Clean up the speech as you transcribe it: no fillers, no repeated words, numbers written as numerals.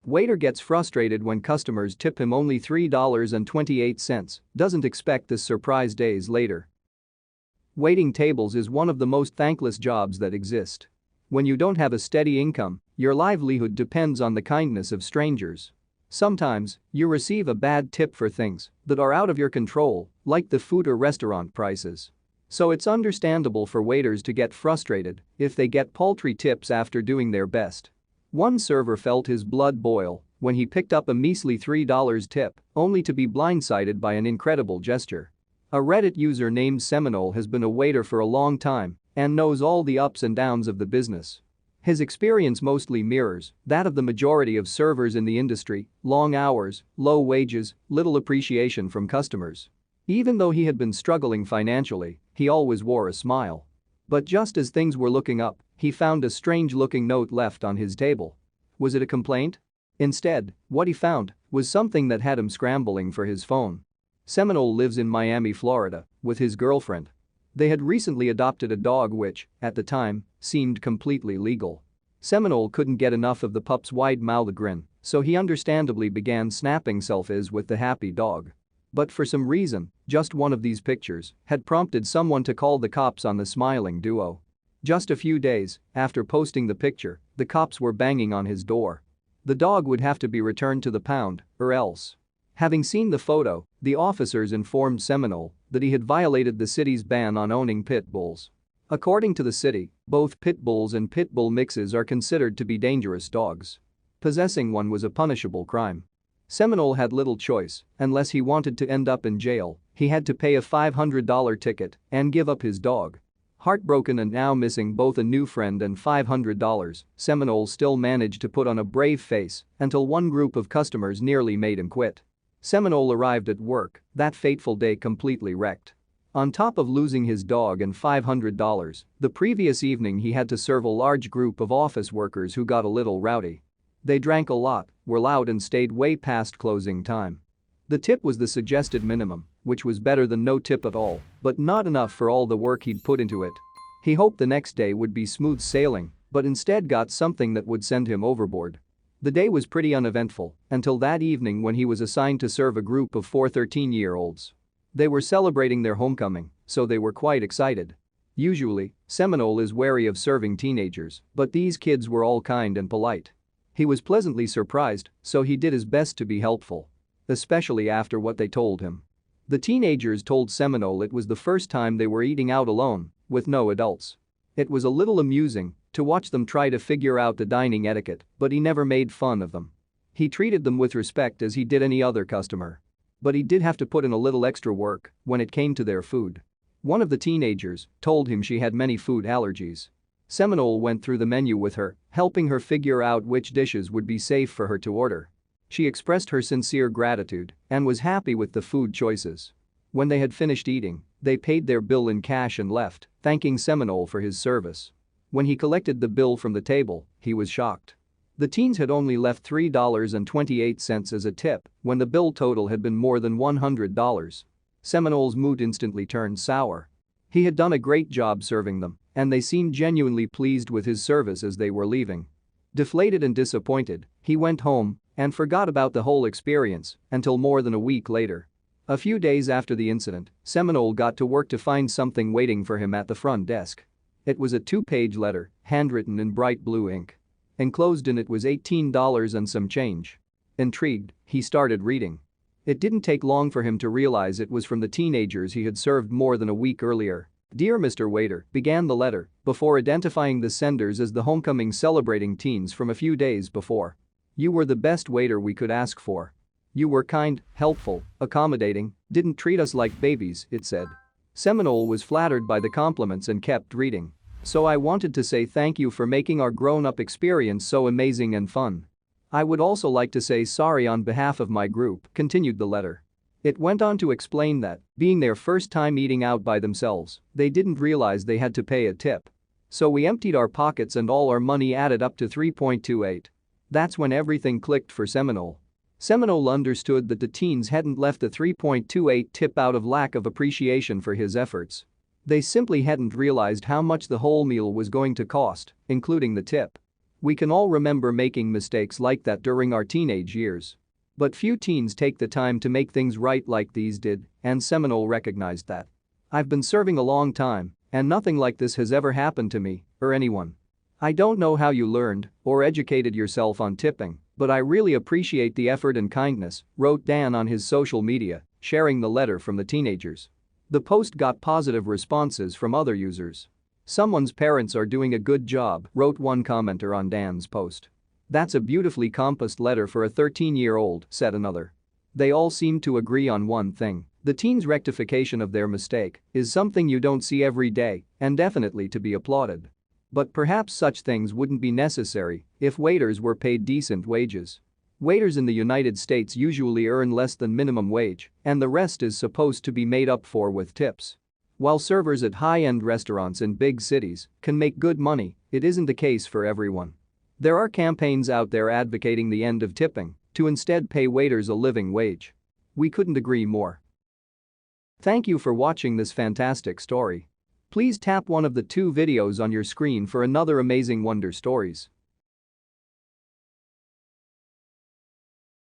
Waiter gets frustrated when customers tip him only $3.28, doesn't expect this surprise days later. Waiting tables is one of the most thankless jobs that exist. When you don't have a steady income, your livelihood depends on the kindness of strangers. Sometimes, you receive a bad tip for things that are out of your control, like the food or restaurant prices. So it's understandable for waiters to get frustrated if they get paltry tips after doing their best. One server felt his blood boil when he picked up a measly $3 tip, only to be blindsided by an incredible gesture. A Reddit user named Seminole has been a waiter for a long time and knows all the ups and downs of the business. His experience mostly mirrors that of the majority of servers in the industry: long hours, low wages, little appreciation from customers. Even though he had been struggling financially, he always wore a smile. But just as things were looking up, he found a strange-looking note left on his table. Was it a complaint? Instead, what he found was something that had him scrambling for his phone. Seminole lives in Miami, Florida, with his girlfriend. They had recently adopted a dog which, at the time, seemed completely legal. Seminole couldn't get enough of the pup's wide-mouthed grin, so he understandably began snapping selfies with the happy dog. But for some reason, just one of these pictures had prompted someone to call the cops on the smiling duo. Just a few days after posting the picture, the cops were banging on his door. The dog would have to be returned to the pound, or else. Having seen the photo, the officers informed Seminole that he had violated the city's ban on owning pit bulls. According to the city, both pit bulls and pit bull mixes are considered to be dangerous dogs. Possessing one was a punishable crime. Seminole had little choice unless he wanted to end up in jail. He had to pay a $500 ticket and give up his dog. Heartbroken and now missing both a new friend and $500, Seminole still managed to put on a brave face until one group of customers nearly made him quit. Seminole arrived at work that fateful day completely wrecked. On top of losing his dog and $500, the previous evening he had to serve a large group of office workers who got a little rowdy. They drank a lot, were loud and stayed way past closing time. The tip was the suggested minimum, which was better than no tip at all, but not enough for all the work he'd put into it. He hoped the next day would be smooth sailing, but instead got something that would send him overboard. The day was pretty uneventful until that evening when he was assigned to serve a group of 4 13-year-olds. They were celebrating their homecoming, so they were quite excited. Usually, Seminole is wary of serving teenagers, but these kids were all kind and polite. He was pleasantly surprised, so he did his best to be helpful. Especially after what they told him. The teenagers told Seminole it was the first time they were eating out alone, with no adults. It was a little amusing to watch them try to figure out the dining etiquette, but he never made fun of them. He treated them with respect as he did any other customer. But he did have to put in a little extra work when it came to their food. One of the teenagers told him she had many food allergies. Seminole went through the menu with her, helping her figure out which dishes would be safe for her to order. She expressed her sincere gratitude and was happy with the food choices. When they had finished eating, they paid their bill in cash and left, thanking Seminole for his service. When he collected the bill from the table, he was shocked. The teens had only left $3.28 as a tip when the bill total had been more than $100. Seminole's mood instantly turned sour. He had done a great job serving them, and they seemed genuinely pleased with his service as they were leaving. Deflated and disappointed, he went home and forgot about the whole experience until more than a week later. A few days after the incident, Seminole got to work to find something waiting for him at the front desk. It was a 2-page letter, handwritten in bright blue ink. Enclosed in it was $18 and some change. Intrigued, he started reading. It didn't take long for him to realize it was from the teenagers he had served more than a week earlier. "Dear Mr. Waiter," began the letter, before identifying the senders as the homecoming celebrating teens from a few days before. "You were the best waiter we could ask for. You were kind, helpful, accommodating, didn't treat us like babies," it said. Seminole was flattered by the compliments and kept reading. "So I wanted to say thank you for making our grown-up experience so amazing and fun. I would also like to say sorry on behalf of my group," continued the letter. It went on to explain that, being their first time eating out by themselves, they didn't realize they had to pay a tip. "So we emptied our pockets and all our money added up to $3.28. That's when everything clicked for Seminole. Seminole understood that the teens hadn't left the $3.28 tip out of lack of appreciation for his efforts. They simply hadn't realized how much the whole meal was going to cost, including the tip. We can all remember making mistakes like that during our teenage years. But few teens take the time to make things right like these did, and Seminole recognized that. "I've been serving a long time, and nothing like this has ever happened to me or anyone. I don't know how you learned or educated yourself on tipping, but I really appreciate the effort and kindness," wrote Dan on his social media, sharing the letter from the teenagers. The post got positive responses from other users. "Someone's parents are doing a good job," wrote one commenter on Dan's post. "That's a beautifully composed letter for a 13-year-old," said another. They all seemed to agree on one thing: the teen's rectification of their mistake is something you don't see every day and definitely to be applauded. But perhaps such things wouldn't be necessary if waiters were paid decent wages. Waiters in the United States usually earn less than minimum wage, and the rest is supposed to be made up for with tips. While servers at high-end restaurants in big cities can make good money, it isn't the case for everyone. There are campaigns out there advocating the end of tipping to instead pay waiters a living wage. We couldn't agree more. Thank you for watching this fantastic story. Please tap one of the 2 videos on your screen for another amazing wonder stories.